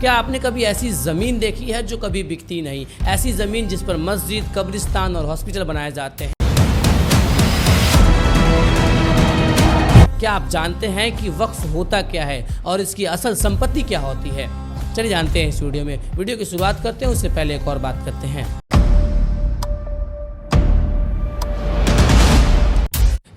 क्या आपने कभी ऐसी ज़मीन देखी है जो कभी बिकती नहीं? ऐसी ज़मीन जिस पर मस्जिद, कब्रिस्तान और हॉस्पिटल बनाए जाते हैं। क्या आप जानते हैं कि वक्फ होता क्या है और इसकी असल संपत्ति क्या होती है? चलिए जानते हैं इस वीडियो में। वीडियो की शुरुआत करते हैं, उससे पहले एक और बात करते हैं।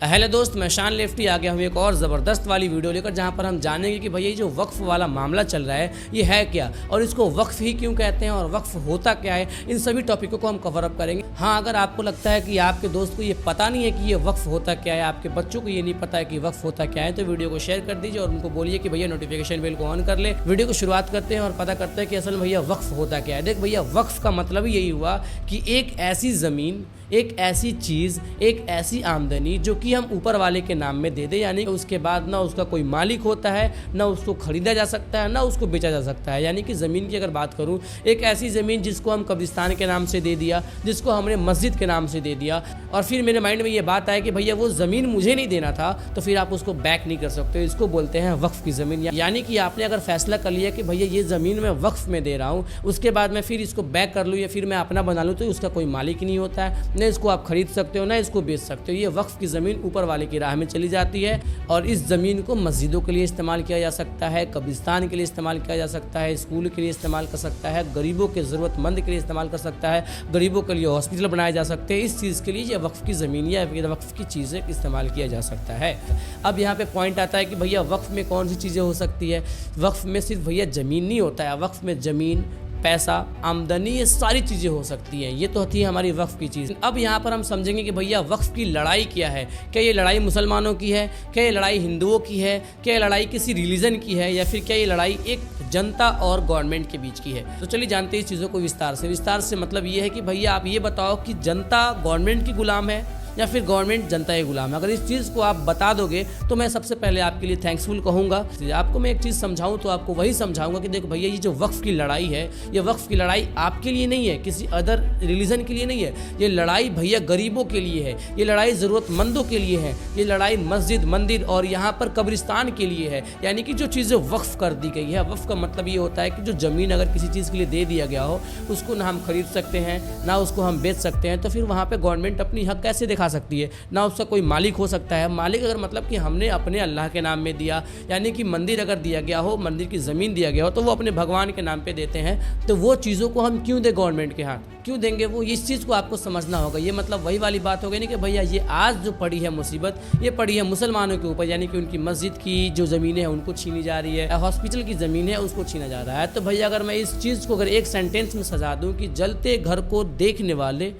हेलो दोस्त, मैं शान लेफ्टी आ गया हूँ एक और ज़बरदस्त वाली वीडियो लेकर, जहाँ पर हम जानेंगे कि भैया ये जो वक्फ वाला मामला चल रहा है ये है क्या, और इसको वक्फ ही क्यों कहते हैं और वक्फ होता क्या है। इन सभी टॉपिकों को हम कवर अप करेंगे। हाँ, अगर आपको लगता है कि आपके दोस्त को ये पता नहीं है कि ये वक्फ होता क्या है, आपके बच्चों को ये नहीं पता है कि वक्फ होता क्या है, तो वीडियो को शेयर कर दीजिए और उनको बोलिए कि भैया नोटिफिकेशन बेल को ऑन कर ले। वीडियो को शुरुआत करते हैं और पता करते हैं कि असल में भैया वक्फ होता क्या है। देख भैया, वक्फ का मतलब ही यही हुआ कि एक ऐसी ज़मीन, एक ऐसी चीज़, एक ऐसी आमदनी जो कि हम ऊपर वाले के नाम में दे दें, यानी उसके बाद ना उसका कोई मालिक होता है, ना उसको खरीदा जा सकता है, ना उसको बेचा जा सकता है। यानी कि ज़मीन की अगर बात करूं, एक ऐसी ज़मीन जिसको हम कब्रिस्तान के नाम से दे दिया, जिसको हमने मस्जिद के नाम से दे दिया, और फिर मेरे माइंड में ये बात आया कि भैया वो ज़मीन मुझे नहीं देना था, तो फिर आप उसको बैक नहीं कर सकते। इसको बोलते हैं वक्फ की ज़मीन। यानी कि आपने अगर फैसला कर लिया कि भैया ये ज़मीन मैं वक्फ में दे रहा हूँ, उसके बाद मैं फिर इसको बैक कर लूँ या फिर मैं अपना बना लूँ, तो उसका कोई मालिक नहीं होता है। न इसको आप खरीद सकते हो, ना इसको बेच सकते हो। ये वक्फ की ज़मीन ऊपर वाले की राह में चली जाती है, और इस ज़मीन को मस्जिदों के लिए इस्तेमाल किया जा सकता है, कब्रिस्तान के लिए इस्तेमाल किया जा सकता है, स्कूल के लिए इस्तेमाल कर सकता है, गरीबों के ज़रूरतमंद के लिए इस्तेमाल कर सकता है, गरीबों के लिए हॉस्पिटल बनाए जा सकते हैं। इस चीज़ के लिए ये वक्फ की ज़मीन या वक्फ की चीज़ें इस्तेमाल किया जा सकता है। अब यहाँ पे पॉइंट आता है कि भैया वक्फ में कौन सी चीज़ें हो सकती है। वक्फ में सिर्फ भैया ज़मीन नहीं होता है, वक्फ में ज़मीन, पैसा, आमदनी, ये सारी चीज़ें हो सकती हैं। ये तो होती है हमारी वक्फ की चीज़। अब यहाँ पर हम समझेंगे कि भैया वक्फ की लड़ाई क्या है। क्या ये लड़ाई मुसलमानों की है, क्या ये लड़ाई हिंदुओं की है, क्या ये लड़ाई किसी रिलीजन की है, या फिर क्या ये लड़ाई एक जनता और गवर्नमेंट के बीच की है। तो चलिए जानते हैं इस चीज़ों को विस्तार से। विस्तार से मतलब ये है कि भैया आप ये बताओ कि जनता गवर्नमेंट की गुलाम है या फिर गवर्नमेंट जनता के गुलाम है। अगर इस चीज़ को आप बता दोगे तो मैं सबसे पहले आपके लिए थैंक्सफुल कहूँगा। आपको मैं एक चीज़ समझाऊँ तो आपको वही समझाऊंगा कि देखो भैया, ये जो वक्फ की लड़ाई है, ये वक्फ की लड़ाई आपके लिए नहीं है, किसी अदर रिलीजन के लिए नहीं है। ये लड़ाई भैया गरीबों के लिए है, ये लड़ाई ज़रूरतमंदों के लिए है, ये लड़ाई मस्जिद, मंदिर और यहाँ पर कब्रिस्तान के लिए है। यानी कि जो चीज़ें वक्फ कर दी गई है, वक्फ का मतलब ये होता है कि जो ज़मीन अगर किसी चीज़ के लिए दे दिया गया हो, उसको ना हम खरीद सकते हैं, ना उसको हम बेच सकते हैं, तो फिर वहाँ पर गवर्नमेंट अपनी हक कैसे दिखा सकती है, ना उसका कोई मालिक हो सकता है। मालिक अगर मतलब कि हमने अपने अल्लाह के नाम में दिया, यानी कि मंदिर अगर दिया गया हो, मंदिर की ज़मीन दिया गया हो, तो वो अपने भगवान के नाम पे देते हैं, तो वो चीज़ों को हम क्यों दें गवर्नमेंट के हाथ, क्यों देंगे वो? इस चीज़ को आपको समझना होगा। ये मतलब वही वाली बात हो गई नहीं कि भैया ये आज जो पड़ी है मुसीबत, ये पड़ी है मुसलमानों के ऊपर, यानी कि उनकी मस्जिद की जो ज़मीनें हैं उनको छीनी जा रही है, हॉस्पिटल की ज़मीन है उसको छीना जा रहा है। तो भैया अगर मैं इस चीज़ को अगर एक सेंटेंस में सजा दूँ कि जलते घर को देखने वाले,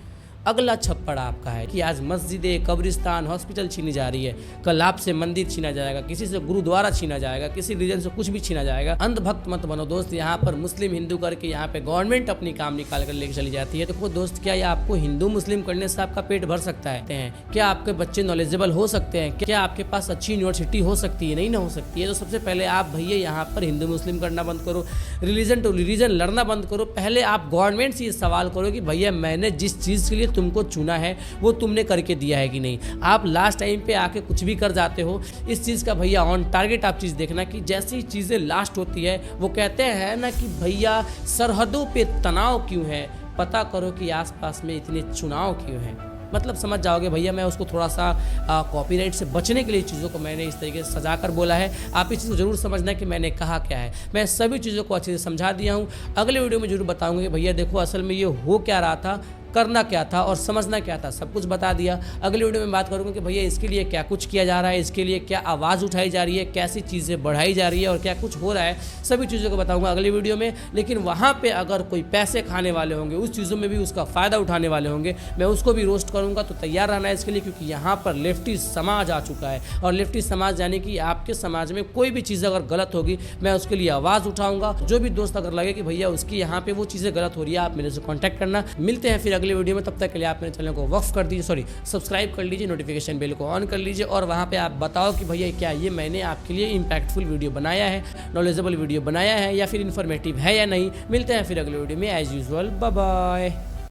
अगला छप्पड़ आपका है कि आज मस्जिदें, कब्रिस्तान, हॉस्पिटल छीनी जा रही है, कल आपसे मंदिर छीना जाएगा, किसी से गुरुद्वारा छीना जाएगा, किसी रीजन से कुछ भी छीना जाएगा। अंधभक्त मत बनो दोस्त। यहाँ पर मुस्लिम हिंदू करके यहाँ पे गवर्नमेंट अपनी काम निकाल कर लेके चली जाती है। देखो दोस्त, क्या ये आपको हिंदू मुस्लिम करने से आपका पेट भर सकता है? क्या आपके बच्चे नॉलेजेबल हो सकते हैं? क्या आपके पास अच्छी यूनिवर्सिटी हो सकती है? नहीं ना हो सकती है। तो सबसे पहले आप भैया यहाँ पर हिंदू मुस्लिम करना बंद करो, रिलीजन टू रिलीजन लड़ना बंद करो। पहले आप गवर्नमेंट से ये सवाल करो कि भैया मैंने जिस चीज़ के लिए तुमको चुना है वो तुमने करके दिया है कि नहीं। आप लास्ट टाइम पे आके कुछ भी कर जाते हो। इस चीज़ का भैया ऑन टारगेट आप चीज़ देखना कि जैसी चीज़ें लास्ट होती है, वो कहते हैं ना कि भैया सरहदों पे तनाव क्यों है, पता करो कि आसपास में इतने चुनाव क्यों हैं। मतलब समझ जाओगे भैया, मैं उसको थोड़ा सा कॉपीराइट से बचने के लिए चीज़ों को मैंने इस तरीके से सजा कर बोला है। आप इस चीज़ को जरूर समझना कि मैंने कहा क्या है। मैं सभी चीज़ों को अच्छे से समझा दिया हूँ। अगले वीडियो में जरूर बताऊँगा कि भैया देखो असल में ये हो क्या रहा था, करना क्या था और समझना क्या था, सब कुछ बता दिया। अगली वीडियो में बात करूंगा कि भैया इसके लिए क्या कुछ किया जा रहा है, इसके लिए क्या आवाज़ उठाई जा रही है, कैसी चीज़ें बढ़ाई जा रही है और क्या कुछ हो रहा है, सभी चीज़ों को बताऊंगा अगली वीडियो में। लेकिन वहाँ पे अगर कोई पैसे खाने वाले होंगे, उस चीज़ों में भी उसका फ़ायदा उठाने वाले होंगे, मैं उसको भी रोस्ट करूँगा। तो तैयार रहना है इसके लिए, क्योंकि यहाँ पर लेफ्टी समाज आ चुका है। और लेफ्टी समाज यानी कि आपके समाज में कोई भी चीज़ अगर गलत होगी, मैं उसके लिए आवाज़ उठाऊँगा। जो भी दोस्त अगर लगे कि भैया उसकी यहाँ पर वो चीज़ें गलत हो रही है, आप मेरे से कॉन्टैक्ट करना। मिलते हैं फिर अगले वीडियो में। तब तक के लिए आप मेरे चैनल को वक्फ कर दीजिए, सब्सक्राइब कर लीजिए, नोटिफिकेशन बेल को ऑन कर लीजिए, और वहाँ पे आप बताओ कि भैया क्या ये मैंने आपके लिए इम्पैक्टफुल वीडियो बनाया है, नॉलेजेबल वीडियो बनाया है, या फिर इन्फॉर्मेटिव है या नहीं। मिलते हैं फिर अगले वीडियो में एज यूजुअल। Bye bye.